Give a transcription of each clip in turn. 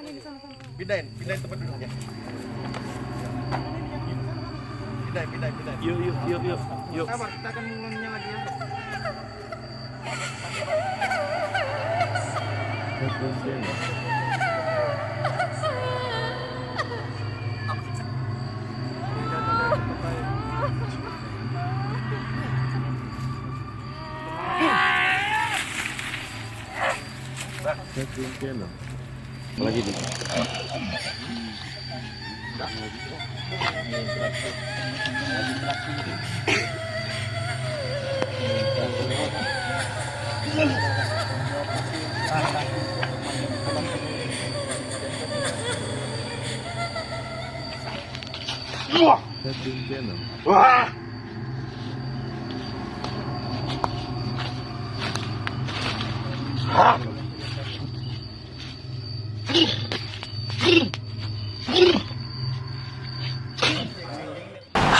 Pindahin tempat duduknya. Pindahin. Yuk. Sabar, kita akan mengulangnya lagi ya. Lagi nih. Wah.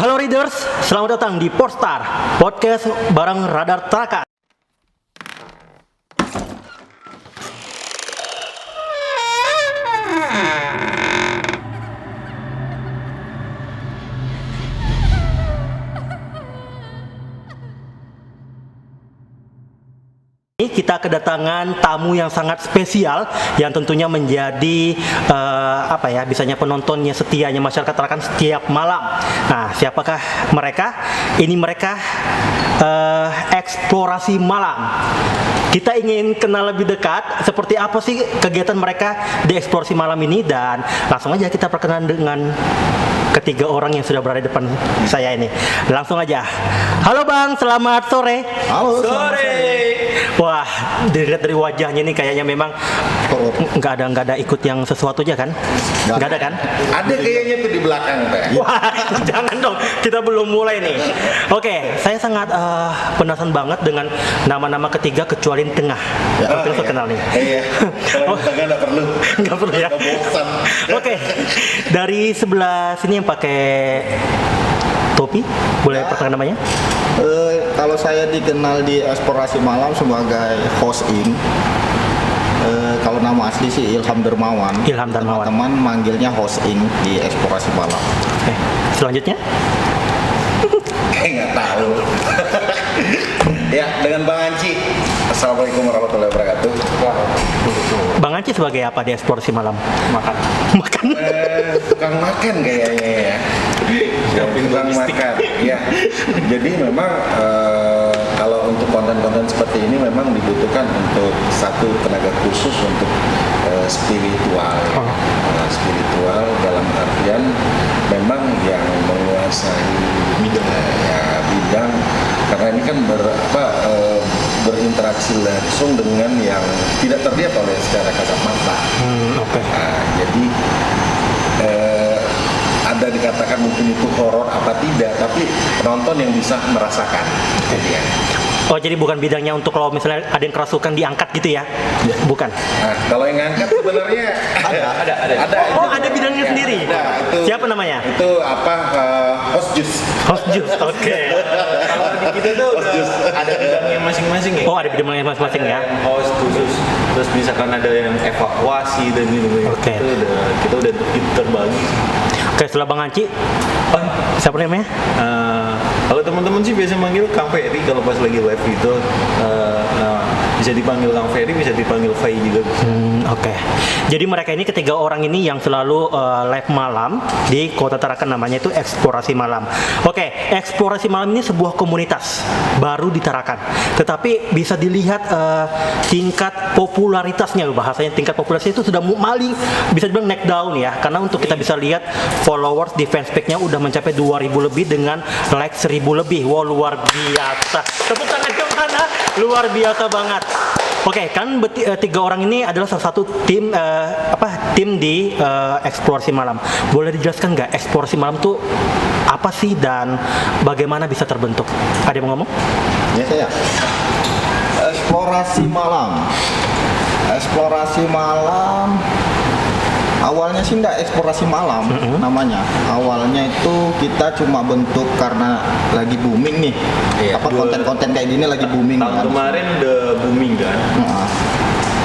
Halo Readers, selamat datang di Podstar Podcast bareng Radar Tarakan. Kita kedatangan tamu yang sangat spesial yang tentunya menjadi bisanya penontonnya setianya masyarakat Tarakan setiap malam. Nah, siapakah mereka? Ini mereka eksplorasi malam. Kita ingin kenal lebih dekat seperti apa sih kegiatan mereka di eksplorasi malam ini, dan langsung aja kita perkenalan dengan ketiga orang yang sudah berada di depan saya ini. Langsung aja. Halo Bang, selamat sore. Halo, Sore. Wah, dilihat dari wajahnya nih kayaknya memang nggak ada ikut yang sesuatu aja kan? Nggak ada kan? Ada kayaknya tuh di belakang, Pak. Wah, jangan dong, kita belum mulai nih. Oke, saya sangat penasaran banget dengan nama-nama ketiga kecuali yang tengah. Langsung kenal nih. Iya. Kalau tengah nggak perlu. Nggak perlu ya. Nggak bosan. Oke, dari sebelah sini yang pakai topi, boleh perkenalkan namanya? kalau saya dikenal di eksplorasi malam sebagai host in. Kalau nama asli sih Ilham Dermawan. Ilham Dermawan. Teman manggilnya host in di eksplorasi malam. Oke, selanjutnya? Nggak tahu. Ya, dengan Bang Anci. Assalamualaikum warahmatullahi wabarakatuh. Bang Anci sebagai apa di eksplorasi malam? Makan. Tukang makan kayaknya ya. Tukang makan. Ya. Jadi memang kalau untuk konten-konten seperti ini memang dibutuhkan untuk satu tenaga khusus untuk spiritual. Spiritual dalam artian memang yang menguasai bidang karena ini kan berinteraksi langsung dengan yang tidak terlihat oleh secara kasat mata. Jadi ada dikatakan mungkin itu horor apa tidak, tapi penonton yang bisa merasakan. Oh, jadi bukan bidangnya untuk kalau misalnya ada yang kerasukan diangkat gitu ya? Bukan. Nah, kalau yang ngangkat sebenarnya ada. Oh, ada bidangnya sendiri. Itu, siapa namanya? Itu host juice. Host juice. Oke. Kalau di kita tuh ada bidangnya masing-masing ya. Oh, ada bidangnya masing-masing ya. Host khusus. Terus misalkan ada yang evakuasi dan gitu. Oke. Kita udah terbagi. Oke, setelah Bang Anci, siapa namanya? Kalau teman-teman sih biasa manggil Kang Ferry kalau pas lagi live itu. Bisa dipanggil Kang Ferry, bisa dipanggil Fai juga. Oke. Jadi mereka ini ketiga orang ini yang selalu live malam di Kota Tarakan, namanya itu eksplorasi malam. Oke, eksplorasi malam ini sebuah komunitas baru di Tarakan. Tetapi bisa dilihat tingkat popularitasnya, bahasanya tingkat popularitasnya itu sudah maling, bisa dibilang naik daun ya. Karena untuk kita bisa lihat followers di fanspage-nya udah mencapai 2.000 lebih dengan like 1.000 lebih. Wow, luar biasa. Tepuk tangan kemana? Luar biasa banget. Oke, kan tiga orang ini adalah salah satu tim di eksplorasi malam. Boleh dijelaskan nggak eksplorasi malam tuh apa sih dan bagaimana bisa terbentuk? Ada yang mau ngomong? Ya, saya. Eksplorasi malam. Eksplorasi malam. Awalnya sih enggak eksplorasi malam namanya. Awalnya itu kita cuma bentuk karena lagi booming nih. Iya, konten-konten kayak gini lagi booming tahun kan. kemarin udah booming kan.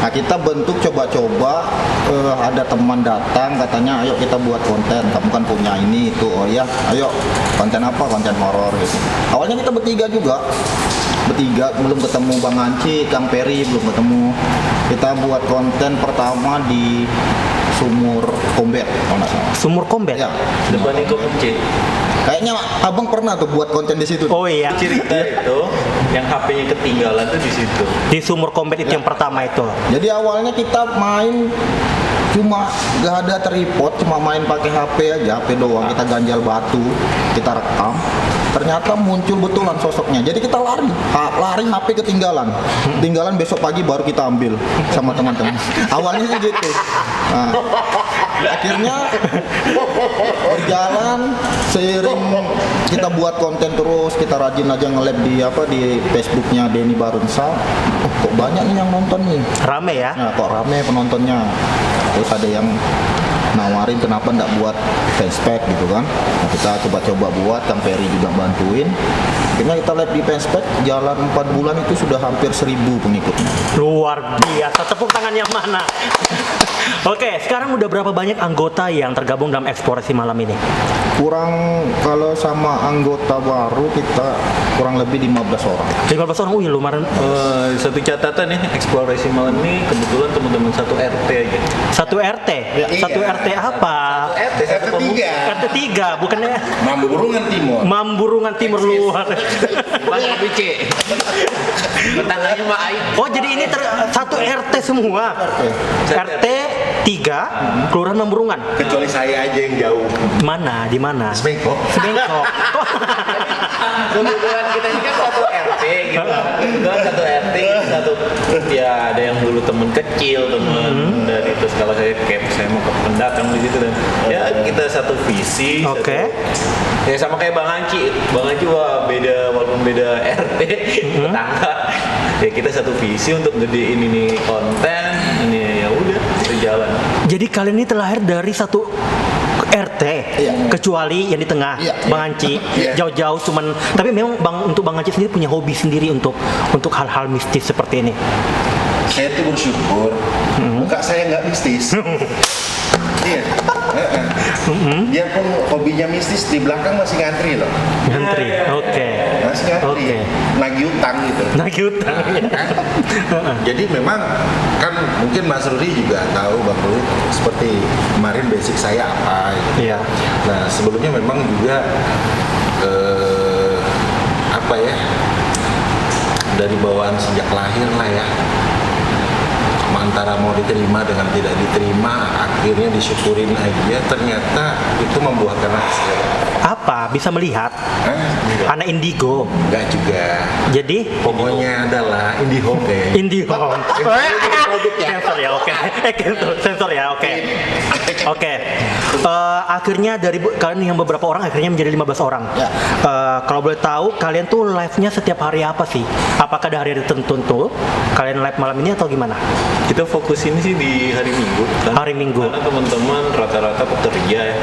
Nah kita bentuk coba-coba, ada teman datang katanya ayo kita buat konten, kamu kan punya ini itu, oh ya ayo konten apa, konten horor gitu. Awalnya kita bertiga juga, belum ketemu Bang Anci, Kang Peri belum ketemu. Kita buat konten pertama di Sumur Kombet kalau nggak salah. Sumur Kombet. Ya. Depan Iko Kecil. Kayaknya abang pernah tuh buat konten di situ. Oh iya. Cerita itu yang HP-nya ketinggalan tuh di situ. Di Sumur Kombet itu yang pertama itu. Jadi awalnya kita main cuma gak ada tripod, cuma main pakai HP aja, HP doang, kita ganjal batu, kita rekam. Ternyata muncul betulan sosoknya. Jadi kita lari HP ketinggalan. Tinggalan besok pagi baru kita ambil sama teman-teman. Awalnya sih gitu. Nah, akhirnya berjalan seiring kita buat konten terus, kita rajin aja nge-lab di Facebooknya Denny Barunsa. Oh, kok banyak nih yang nonton nih. Rame ya. Nah, kok rame penontonnya. Terus ada yang nawarin kenapa nggak buat fanspage gitu kan. Nah, kita coba-coba buat, Kang Peri juga bantuin. Akhirnya kita live di fanspage, jalan 4 bulan itu sudah hampir 1000 pengikutnya. Luar biasa, tepuk tangan yang mana? Oke, sekarang udah berapa banyak anggota yang tergabung dalam eksplorasi malam ini? Kurang, kalau sama anggota baru kita kurang lebih 15 orang. 15 orang, wih lumayan. Satu catatan ya, eksplorasi malam ini kebetulan teman-teman satu RT aja. Satu RT? Satu Iya. RT apa? RT satu Tiga. RT 3, bukannya Mamburungan Timur. Mamburungan Timur luar. Bang BC. Tetangganya Mbak Aik. Oh, jadi ini satu RT semua. RT 3, Kelurahan Mamburungan. Kecuali saya aja yang jauh. Mana? Di mana? Bengkok. Bengkok. Kebetulan kita ini kan satu RT gitu. Kebetulan satu RT satu, ya ada yang dulu temen kecil, temen dari terus kalau saya mau ke pendatang di situ dan ya kita satu visi. Oke. Ya sama kayak Bang Anci wah beda walaupun beda RT tetangga. Ya kita satu visi untuk gedein ini konten, ini ya udah berjalan. Jadi kalian ini terlahir dari satu RT, Iya. kecuali yang di tengah, Iya. Bang Anci, Iya. jauh-jauh cuman. Tapi memang untuk Bang Anci sendiri punya hobi sendiri untuk hal-hal mistis seperti ini. Saya tuh bersyukur muka saya nggak mistis. Iya. Biarpun hobinya mistis, di belakang masih ngantri loh. Ngantri, oke. Masih ngantri. Oke. Nagih utang gitu. Nagih utang. Jadi memang kan mungkin Mas Rudi juga tahu Bang Rudi seperti kemarin basic saya apa gitu. Iya. Nah sebelumnya memang juga apa ya, dari bawaan sejak lahir lah ya, antara mau diterima dengan tidak diterima, akhirnya disyukurin aja, ternyata itu membuahkan hasil. Apa? Bisa melihat anak indigo. Enggak juga, Jadi pokoknya adalah IndiHome kayaknya. IndiHome. Sensor ya, oke. Sensor ya, oke. Oke. Akhirnya dari kalian yang beberapa orang akhirnya menjadi 15 orang. Ya. Kalau boleh tahu, kalian tuh live-nya setiap hari apa sih? Apakah ada hari tertentu kalian live malam ini atau gimana? Kita fokus ini sih di hari Minggu kan? Hari Minggu. Karena teman-teman rata-rata pekerja ya,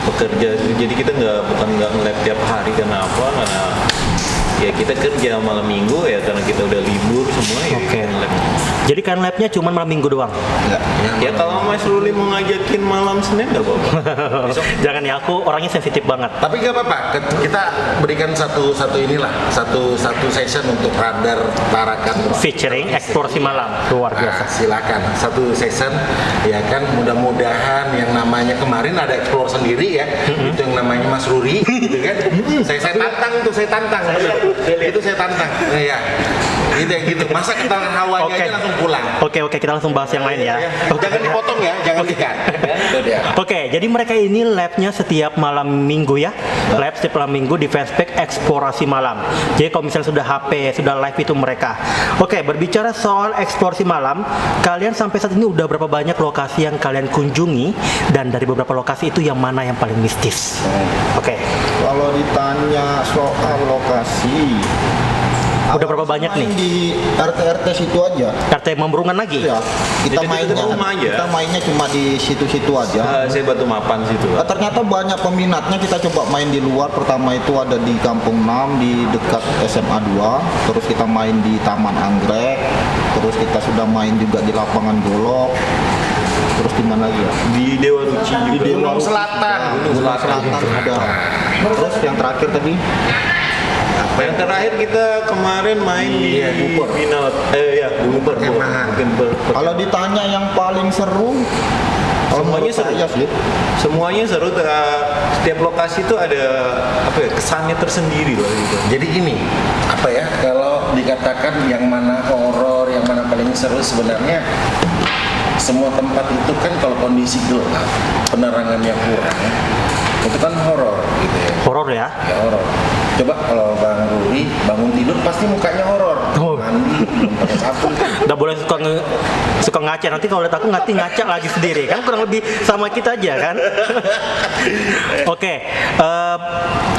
pekerja. Jadi kita bukan nge-lab tiap hari, karena ya kita kerja malam Minggu ya, karena kita udah libur semua ya. Oke. kita nge-lab. Jadi kalian live-nya cuma malam Minggu doang. Enggak. Ya kalau Mas Ruli mau ngajakin malam Senin nggak apa-apa. Jangan ya, aku orangnya sensitif banget. Tapi nggak apa-apa, kita berikan satu session untuk Radar Tarakan. Featuring eksplorasi malam, luar biasa. Silakan satu session ya kan, mudah-mudahan yang namanya kemarin ada explore sendiri ya, itu yang namanya Mas Ruri gitu kan. saya tantang itu saya tantang ya, itu yang gitu, masa ketahuan hawanya Oke. aja langsung pulang. Oke, kita langsung bahas yang lain ya. Jangan dipotong ya, jangan dikat. Itu dia. Oke, jadi mereka ini live-nya setiap malam Minggu ya. Live setiap malam Minggu di Facebook Eksplorasi Malam. Jadi kalau misalnya sudah HP, sudah live itu mereka. Oke, berbicara soal eksplorasi malam, kalian sampai saat ini udah berapa banyak lokasi yang kalian kunjungi, dan dari beberapa lokasi itu yang mana yang paling mistis? Oke. Kalau ditanya soal lokasi, Udah berapa banyak main nih? di RT-RT situ aja. RT Mamburungan lagi? Ya, kita Jadi mainnya, dekat rumah aja. kita mainnya cuma di situ-situ aja. Saya Batu Mapan situ. Nah, ternyata banyak peminatnya, kita coba main di luar. Pertama itu ada di Kampung 6 di dekat SMA 2, terus kita main di Taman Anggrek, terus kita sudah main juga di lapangan Golok, terus di mana lagi ya? Di Dewa Ruci juga. Gunung Selatan. Gunung Selatan ada. Terus yang terakhir tadi Yang terakhir kita kemarin main di final Bubur. Perkemahan. kalau ditanya yang paling seru, kalau Semuanya menurut seru. saya sih, Semuanya seru. Setiap lokasi itu ada kesannya tersendiri loh gitu. Jadi gini, kalau dikatakan yang mana horor, yang mana paling seru, sebenarnya semua tempat itu kan kalau kondisi gelap, penerangannya kurang, itu kan horor gitu ya. Horor ya. Ya horor. Coba kalau Bang Ruli bangun tidur pasti mukanya horor. Oh. Mandi, belum pakai sabun. Nggak boleh suka ngaca, nanti kalau lihat aku ngaca lagi sendiri kan, kurang lebih sama kita aja kan. Oke,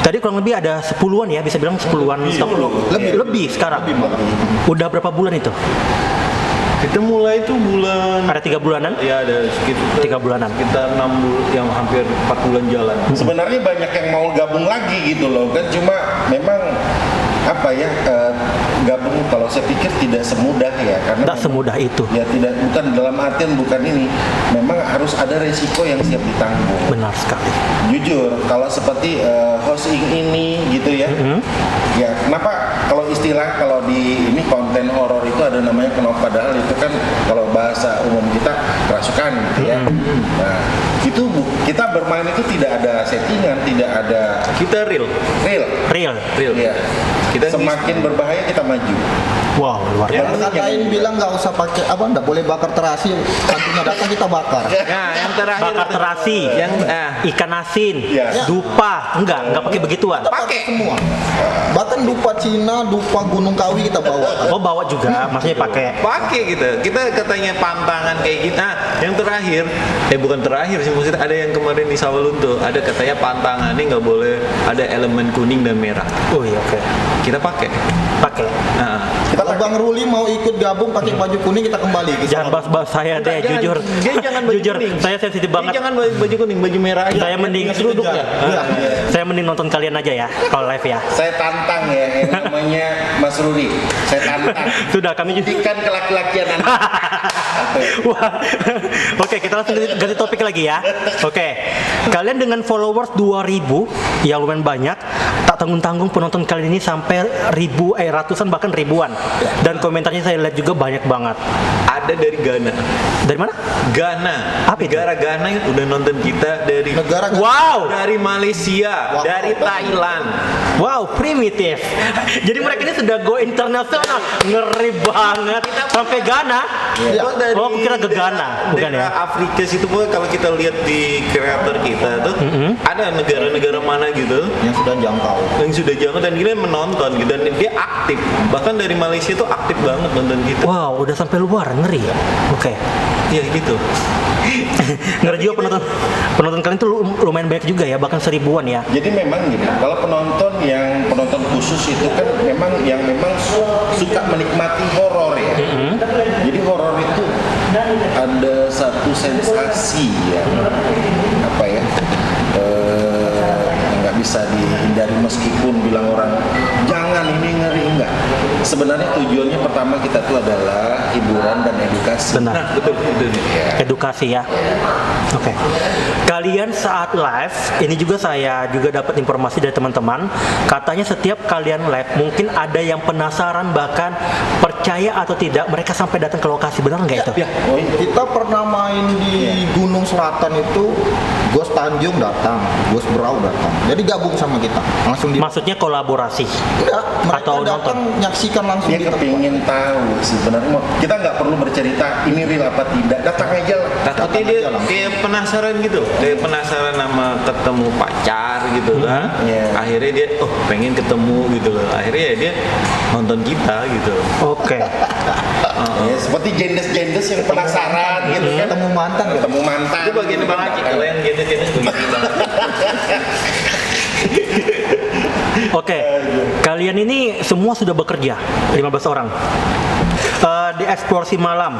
tadi kurang lebih ada 10-an ya, bisa bilang 10-an stok. Lebih sekarang. Udah berapa bulan itu? Kita mulai itu bulan Ada 3 bulanan? ya ada sekitar 3 bulanan. Sekitar 6 bulan, yang hampir 4 bulan jalan. Sebenarnya banyak yang mau gabung lagi gitu loh kan, cuma memang gabung kalau saya pikir tidak semudah ya, karena Nggak semudah itu. ya tidak, bukan dalam artian bukan ini, memang harus ada resiko yang siap ditanggung. Benar sekali. Jujur kalau seperti hosting ini gitu ya, ya kenapa kalau istilah kalau di ini konten horor itu ada namanya padahal itu kan kalau bahasa umum kita kerasukan gitu ya. Nah itu kita bermain itu tidak ada settingan, tidak ada Kita real. Real. Ya. Kita Semakin berbahaya kita maju. Wow, luar Ya. biasa. orang lain bilang nggak usah pakai nggak boleh bakar terasi, hantunya datang kita bakar. Nah, yang terakhir Bakar terasi, yang ikan asin, Ya. dupa, enggak pakai begituan. Kita pakai semua. Bahkan dupa Cina, dupa Gunung Kawi kita bawa. Oh, bawa juga, maksudnya pakai. gitu. Kita katanya pantangan kayak gitu. Nah, yang terakhir, bukan terakhir sih, maksudnya ada yang kemarin di Sawalunto, ada katanya pantangan ini nggak boleh ada elemen kuning dan merah. Oh iya, oke. Kita pakai. Nah, Kalau Bang Ruli mau ikut gabung pakai baju kuning, kita kembali ke Jangan bahas-bahas saya deh, jujur. Dia jangan baju Jujur, kuning. saya sensitif Dia banget. jangan baju kuning, baju merah aja. Saya mending duduknya. Saya mending nonton kalian aja ya, kalau live ya. Saya tantang ya, yang namanya Mas Ruli. Saya tantang. Sudah, kami juga. Buktikan kelaki-lakian Anda. Wah. Oke, kita langsung ganti topik lagi ya. Oke. Kalian dengan followers 2000 yang lumayan banyak, tak tanggung-tanggung penonton kalian ini sampai ratusan bahkan ribuan. Dan komentarnya saya lihat juga banyak banget. Ada dari Ghana. Dari mana? Ghana. Apa itu? Negara Ghana yang udah nonton kita dari negara. Wow. dari Malaysia, Wow. dari Thailand. Wow, primitif. Jadi mereka ini sudah go internasional. Ngeri banget. Sampai Ghana. Iya. Terus dari Oh, aku kira ke Ghana, bukan daerah ya? Afrika situ pokoknya kalau kita lihat di kreator kita tuh ada negara-negara mana gitu Yang sudah jangkau. yang sudah jangan dan dia menonton gitu dan dia aktif, bahkan dari Malaysia tuh aktif banget nonton kita. Wow, udah sampai luar, ngeri ya. Oke. Iya gitu. Ngeri juga penonton kalian tuh lumayan banyak juga ya, bahkan seribuan ya. Jadi memang gini, kalau penonton khusus itu kan memang suka menikmati horor ya. Jadi horor itu ada satu sensasi ya, nggak bisa dihindari meskipun bilang orang jangan ini ngeri, enggak. Sebenarnya tujuannya pertama kita tuh adalah hiburan dan edukasi. Benar. Nah, betul. Edukasi ya. Oke. Kalian saat live, ini juga saya juga dapat informasi dari teman-teman, katanya setiap kalian live mungkin ada yang penasaran, bahkan percaya atau tidak mereka sampai datang ke lokasi, benar nggak itu? Ya. Oh, iya. Kita pernah main di Gunung Selatan itu, Ghost Tanjung datang, Ghost Brau datang. Jadi gabung sama kita, langsung di. Maksudnya kolaborasi. Enggak, mereka Atau datang nyaksikan langsung Dia di tempat. kepingin tahu sebenarnya, kita nggak perlu bercerita ini real apa tidak, datang aja lah. Takutnya dia kayak penasaran gitu, kayak penasaran sama ketemu pacar gitu kan. Iya. Akhirnya dia, pengen ketemu gitu loh. Akhirnya ya dia nonton kita gitu. Oke. Ya, seperti jendes-jendes yang penasaran gitu kan. Ketemu mantan. Ketemu mantan. Itu bagian Bang Haji, kalau yang jenis-jenis begitu banget. Oke. Kalian ini semua sudah bekerja, 15 orang. Di eksplorasi malam,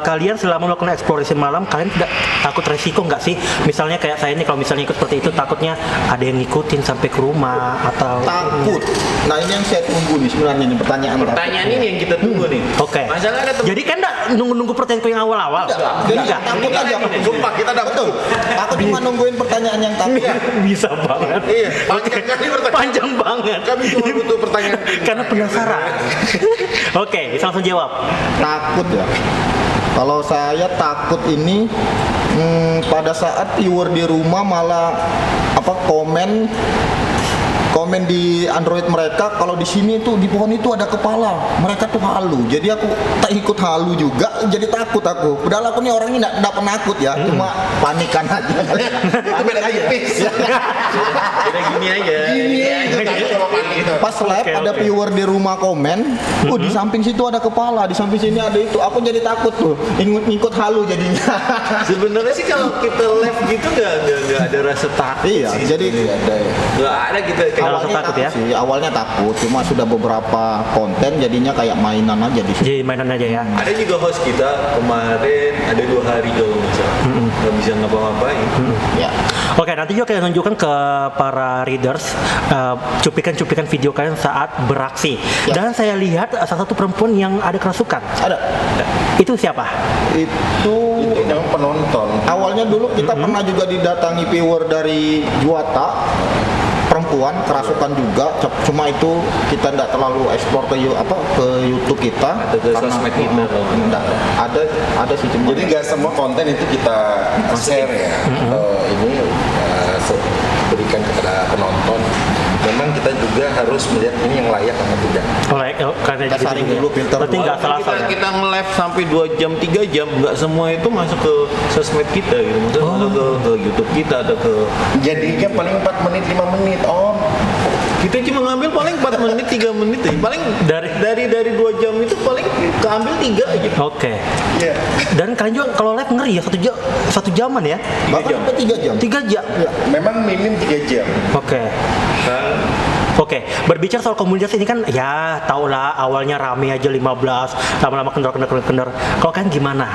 kalian selama melakukan eksplorasi malam, kalian tidak takut resiko nggak sih? Misalnya kayak saya ini, kalau misalnya ikut seperti itu, takutnya ada yang ngikutin sampai ke rumah atau Takut. Nah ini yang saya tunggu nih sebenarnya nih pertanyaan. Pertanyaan ini yang kita tunggu nih. Oke. Masalah ada temen. Jadi kan nggak nunggu-nunggu pertanyaan yang awal-awal. Jadi Enggak. takut aja. Sumpah kita dapat tuh. Aku cuma nungguin pertanyaan yang takut. Bisa banget. Iya, panjang kali pertanyaan. Panjang banget. Kami cuma butuh pertanyaan. Karena penasaran. Oke, bisa langsung jawab. Takut ya. Kalau saya takut ini pada saat viewer di rumah malah komen di Android mereka, kalau di sini tuh di pohon itu ada kepala, mereka tuh halu. Jadi aku tak ikut halu juga, jadi takut aku. Padahal aku nih orangnya nggak penakut ya, cuma panikan aja. Itu beda aja. Kita gini aja. Pas live Oke, ada oke. viewer di rumah komen, di samping situ ada kepala, di samping sini ada itu. Aku jadi takut tuh, ngikut halu jadinya. Sebenarnya sih kalau kita live gitu nggak ada rasa takut Iya, sih. jadi Nggak ada kita kayak Awalnya takut ya? sih, awalnya takut, cuma sudah beberapa konten jadinya kayak mainan aja di situ. Jadi mainan aja ya. ada juga host kita kemarin ada 2 hari kalau nggak salah nggak bisa ngapa-ngapain. Ya. Oke, nanti juga kalian tunjukkan ke para readers cuplikan-cuplikan video kalian saat beraksi. Ya. Dan saya lihat salah satu perempuan yang ada kerasukan. Ada. Itu siapa? Itu Yang penonton. awalnya dulu kita pernah juga didatangi viewer dari Juwata, perempuan kerasukan juga, cuma itu kita tidak terlalu ekspor ke YouTube kita Atau ke sosmed kita kalau enggak, ada sih cuma Jadi nggak semua konten itu kita share ya. Ini berikan kepada penonton. Memang kita juga harus melihat ini yang layak atau tidak. Karena Kita saring dulu filter berarti dulu. nggak salah kita, ya. kita nge-live sampai 2 jam 3 jam nggak semua itu masuk ke sosmed kita gitu. Maksudnya masuk ke YouTube kita atau ke Jadinya paling 4 menit 5 menit om. kita cuma ngambil paling 4 menit 3 menit ya. Paling dari 2 jam itu paling keambil 3 aja. Oke. Iya. Dan kalian juga kalau live ngeri ya, satu jaman ya? bahkan sampai 3 jam. 3 jam. Memang minim 3 jam. Oke. Oke, berbicara soal komunitas ini kan ya tau lah awalnya rame aja 15, lama-lama kendor. Kalau kalian gimana?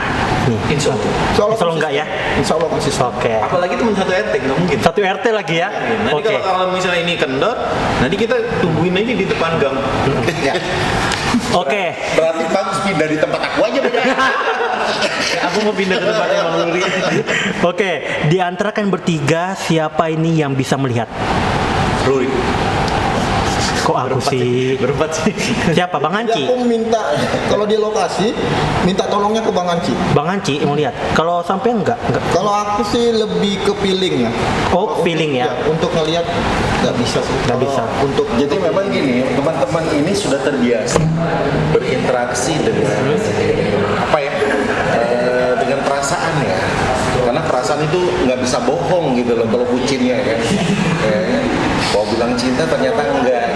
Nih. Insya Allah. Insya Allah Insya Allah enggak ya? Insya Allah konsisten. Oke. Apalagi teman satu RT nggak mungkin. Satu RT lagi ya? Nanti Oke. kalau misalnya ini kendor, nanti kita tungguin aja di depan gang. Ya. Oke. Berarti bagus pindah di tempat aku aja bener. Aku mau pindah ke tempat yang Luri. Oke, di antara kalian bertiga siapa ini yang bisa melihat? Ruri. Kok aku sih? Berempat sih. Siapa? Bang Jadi Anci? aku minta kalau di lokasi minta tolongnya ke Bang Anci. Bang Anci mau lihat. Kalau sampai enggak? Kalau aku sih lebih ke feeling ya. Oh, feeling ya. Untuk ngelihat nggak bisa sih. Nggak Kalau bisa. Untuk Jadi memang gini, teman-teman ini sudah terbiasa berinteraksi dengan apa ya? Dengan perasaan ya. Karena perasaan itu nggak bisa bohong gitu loh kalau bucinnya ya. Kalau bilang cinta ternyata enggak.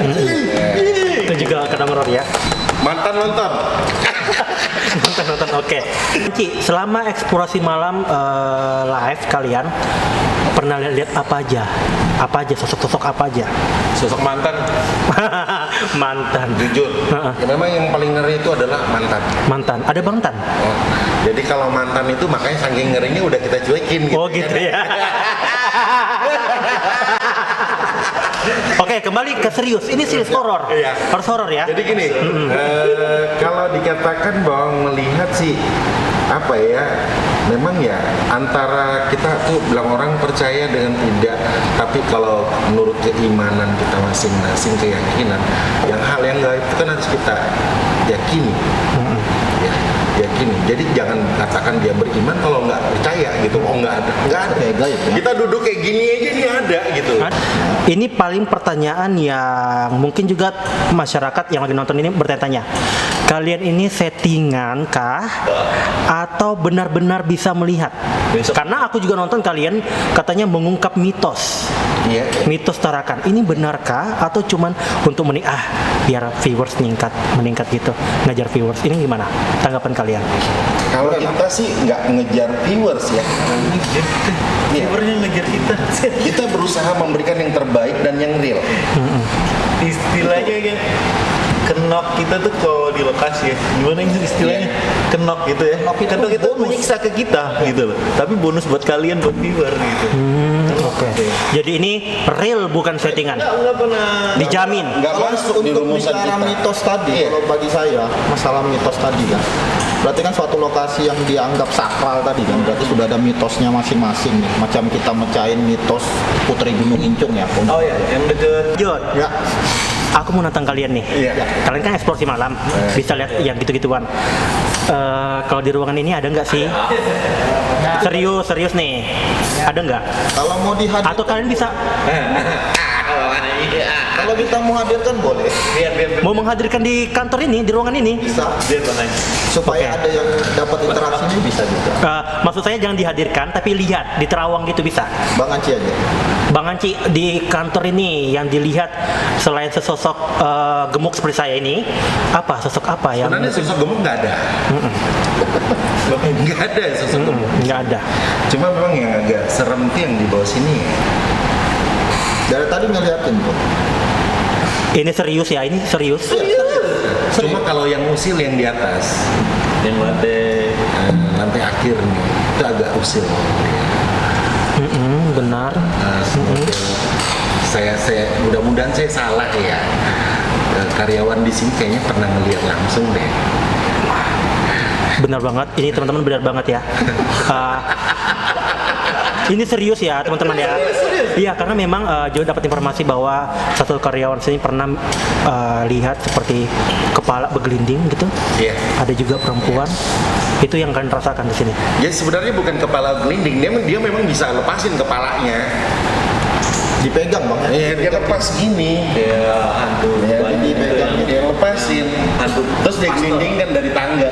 Itu juga kedengeran ya. Mantan nonton. Nonton. Oke. Anci, selama eksplorasi malam live kalian pernah lihat apa aja? Apa aja sosok-sosok apa aja? Sosok mantan. Mantan. Jujur. Ya memang yang paling ngeri itu adalah mantan. Mantan. Ada bangtan? Oh, jadi kalau mantan itu makanya saking ngerinya udah kita cuekin gitu. Oh gitu ya. Oke, kembali ke serius. Ini serius horor. Iya. Harus horor ya. Jadi gini, kalau dikatakan bahwa melihat sih apa ya, memang ya antara kita tuh bilang orang percaya dengan tidak, tapi kalau menurut keimanan kita masing-masing, keyakinan, yang hal yang gaib itu kan harus kita yakini. Ya, yakini. Jadi jangan katakan dia beriman kalau nggak percaya gitu. Oh nggak ada. Kayak gaib ya. Kita duduk kayak gini aja nih ada gitu. Ini paling pertanyaan yang mungkin juga masyarakat yang lagi nonton ini bertanya. Kalian ini settingan kah atau benar-benar bisa melihat? Besok. Karena aku juga nonton kalian katanya mengungkap mitos. Iya. Mitos Tarakan. Ini benarkah atau cuman untuk biar viewers meningkat gitu, ngajar viewers. Ini gimana? Tanggapan kalian? Kalau kita sih nggak ngejar viewers ya. Iya. Viewernya ngejar kita. Kita berusaha memberikan yang terbaik dan yang real. Istilahnya kan kenok kita tuh kalau di lokasi ya, gimana itu istilahnya? Kenok gitu ya. Kenok itu menyiksa ke kita gitu loh. Tapi bonus buat kalian, buat viewer gitu. Oke. Jadi ini real bukan settingan. Enggak pernah. Dijamin. Nggak masuk di Untuk rumusan bicara kita. mitos tadi, Iya. kalau bagi saya masalah mitos tadi kan, berarti kan suatu lokasi yang dianggap sakral tadi kan, berarti sudah ada mitosnya masing-masing nih. Macam kita mecahin mitos Putri Gunung Incung ya. Oh ya, yang deket. Jod, Ya, aku mau nantang kalian nih. Iya. Kalian kan eksplorasi malam, bisa lihat yang gitu-gituan. Kalau di ruangan ini ada nggak sih? Serius nih, ada nggak? kalau mau dihadirkan, Atau kalian bisa kalau kita mau hadirkan boleh, Biar mau menghadirkan di kantor ini, di ruangan ini? bisa. mana? Supaya Oke. ada yang dapat interaksinya bisa juga. Maksud saya jangan dihadirkan, tapi lihat di terawang gitu bisa. Bang Anci aja. Bang Anci, di kantor ini yang dilihat selain sesosok gemuk seperti saya ini, apa sosok apa yang Sebenarnya sosok gemuk nggak ada. Nggak ada sosok gemuk. nggak ada? Cuma memang yang agak serem tuh yang di bawah sini ya. Dari tadi ngeliatin tuh. Ini serius ya, ini serius. Cuma kalau yang usil yang di atas, Yang lantai akhir nih, itu agak usil. Benar. Semoga saya mudah-mudahan saya salah ya. Karyawan di sini kayaknya pernah ngeliat langsung deh. Benar banget. Ini teman-teman benar banget ya. Ini serius ya teman-teman ya. Iya, karena memang Jo dapat informasi bahwa satu karyawan sini pernah lihat seperti kepala bergelinding gitu. Iya. Ada juga perempuan. Itu yang kalian rasakan di sini. Ya sebenarnya bukan kepala gelinding, dia memang bisa lepasin kepalanya. Dipegang Bang. Iya, dia lepas gini. ya hantu Ya, banyak dipegang, itu dia lepasin. hantu Terus dia gelinding kan dari tangga.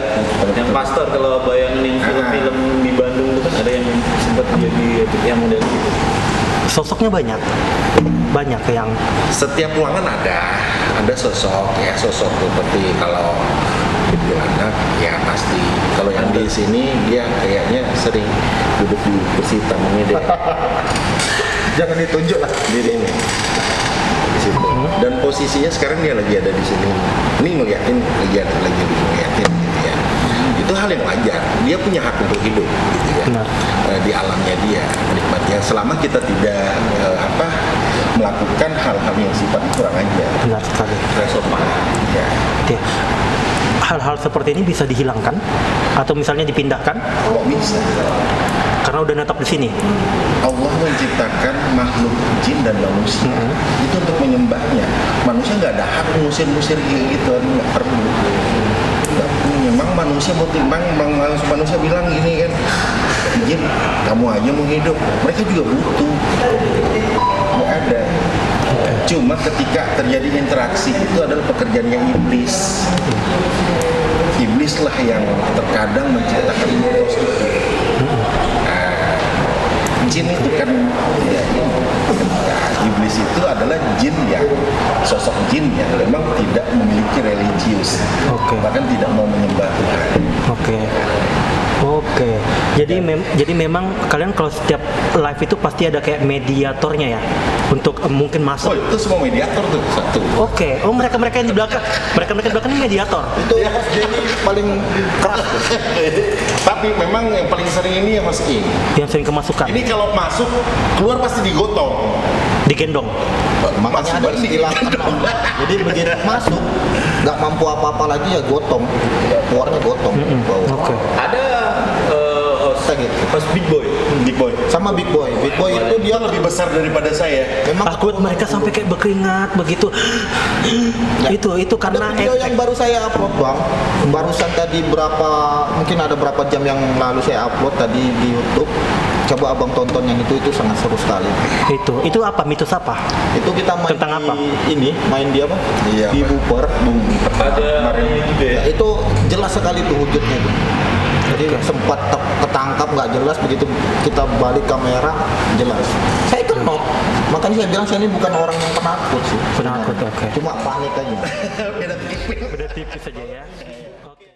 yang pastor kalau bayangin film-film di Bandung itu kan ada yang sempat jadi yang model gitu. Sosoknya banyak yang Setiap ruangan ada sosok ya, sosok seperti kalau itu anak ya pasti. Kalau yang di sini dia kayaknya sering duduk di kursi tamunya deh. Jangan ditunjuk lah. Di sini. Di situ. Dan posisinya sekarang dia lagi ada di sini. Ini ngeliatin, lagi ngeliatin gitu ya. Itu hal yang wajar. Dia punya hak untuk hidup gitu ya. Benar. Di alamnya dia menikmati selama kita tidak melakukan hal-hal yang sifatnya kurang ajar. benar sekali. Resopan ya. Oke. Hal-hal seperti ini bisa dihilangkan atau misalnya dipindahkan Kok bisa? karena udah netap di sini. Allah menciptakan makhluk jin dan manusia itu untuk menyembahnya. Manusia nggak ada hak ngusir-ngusir kayak gitu, nggak perlu. Nggak punya. Memang manusia mau timbang, manusia bilang gini kan, jin kamu aja mau hidup, mereka juga butuh. Nggak ada. Cuma ketika terjadi interaksi itu adalah pekerjaannya iblis. Iblislah yang terkadang menciptakan mitos itu. Jin itu kan ya, iblis itu adalah jin yang sosok jin yang memang tidak memiliki religius, Oke. bahkan tidak mau menyembah Tuhan. Oke. Jadi memang kalian kalau setiap live itu pasti ada kayak mediatornya ya untuk mungkin Oh masuk. itu semua mediator tuh satu. Oke. Oh mereka yang di belakang, mereka di belakang ini mediator. Itu host Jenny paling keras. Tapi memang yang paling sering ini host in. Yang sering kemasukan, Ini kalau masuk keluar pasti digotong. digendong. Makanya ada istilah jadi begitu masuk nggak mampu apa-apa lagi ya gotong, keluarnya gotong. Oke. Ada Saya gitu. host Big Boy. Big boy. Sama Big Boy itu dia Lebih besar daripada saya. memang Takut mereka sampai kayak berkeringat begitu. Itu ada karena video yang efek. baru saya upload Bang, barusan tadi mungkin ada berapa jam yang lalu saya upload tadi di YouTube. Coba abang tonton yang itu sangat seru sekali. Itu apa mitos apa? Itu kita main Tentang apa? main di apa? Iya, Di booper. Ada ini juga ya. Ya, itu jelas sekali tuh wujudnya tuh. Jadi sempat ketangkap nggak jelas, begitu kita balik kamera jelas. Saya kenok, makanya saya bilang saya ini bukan orang yang penakut sih. Penakut, oke. Cuma panik aja. Beda tipis saja ya.